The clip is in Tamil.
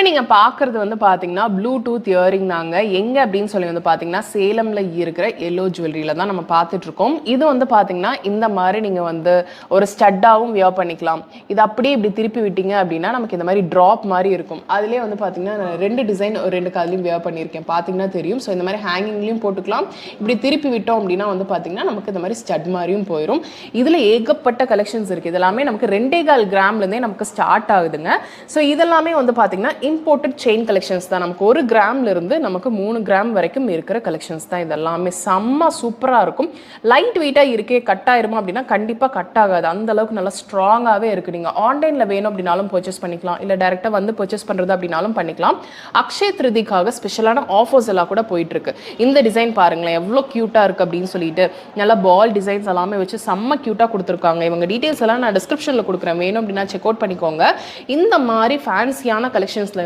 நீங்க பாக்குறது வந்து பாத்தீங்கன்னா ப்ளூடூத் இயரிங் தாங்க. எங்க அப்படின்னு சொல்லி வந்து பாத்தீங்கன்னா சேலம்ல இருக்கிற எல்லோ ஜுவல்லரியில தான் நம்ம பார்த்துட்டு இருக்கோம். இது வந்து பாத்தீங்கன்னா இந்த மாதிரி நீங்க வந்து ஒரு ஸ்டட்டாவும் வியர் பண்ணிக்கலாம். இது அப்படியே இப்படி திருப்பி விட்டீங்க அப்படின்னா நமக்கு இந்த மாதிரி டிராப் மாதிரி இருக்கும். அதுலேயே வந்து பாத்தீங்கன்னா நான் 2 டிசைன் 2 காலையும் வியர் பண்ணியிருக்கேன், பாத்தீங்கன்னா தெரியும். ஸோ இந்த மாதிரி ஹேங்கிங்லையும் போட்டுக்கலாம். இப்படி திருப்பி விட்டோம் அப்படின்னா வந்து பாத்தீங்கன்னா நமக்கு இந்த மாதிரி ஸ்டட் மாதிரியும் போயிடும். இதுல ஏகப்பட்ட கலெக்ஷன்ஸ் இருக்கு. இதெல்லாமே நமக்கு 2.25 கிராம்லேருந்தே நமக்கு ஸ்டார்ட் ஆகுதுங்க. ஸோ இதெல்லாமே வந்து பாத்தீங்கன்னா இம்போர்ட்டட் செயின் கலெக்ஷன்ஸ் தான். நமக்கு 1 கிராம்ல இருந்து நமக்கு 3 கிராம் வரைக்கும் இருக்கிற கலெக்ஷன்ஸ் தான். இதெல்லாமே செம்ம சூப்பரா இருக்கும். லைட் வெயிட்டா இருக்கே, கட் ஆயிருமா அப்படின்னா கண்டிப்பா கட் ஆகாது. அந்த அளவுக்கு நல்லா ஸ்ட்ராங்காவே இருக்கு. நீங்க ஆன்லைன்ல வேணும் அப்படின்னாலும் பர்ச்சேஸ் பண்ணிக்கலாம், இல்ல டைரக்டா வந்து பர்ச்சேஸ் பண்றது அப்படின்னாலும் பண்ணிக்கலாம். அக்ஷய திருதிக்காக ஸ்பெஷலான ஆஃபர்ஸ் எல்லாம் கூட போயிட்டு இருக்கு. இந்த டிசைன் பாருங்களேன் எவ்வளவு கியூட்டா இருக்கு அப்படின்னு சொல்லிட்டு நல்லா பால் டிசைன்ஸ் எல்லாமே வச்சு செம்ம கியூட்டா கொடுத்துருக்காங்க. இவங்க டீடைல்ஸ் எல்லாம் நான் டிஸ்கிரிப்ஷன்ல கொடுக்குறேன், வேணும் அப்படின்னா செக் அவுட் பண்ணிக்கோங்க. இந்த மாதிரி ஃபேன்சியான கலெக்ஷன்ஸ்ல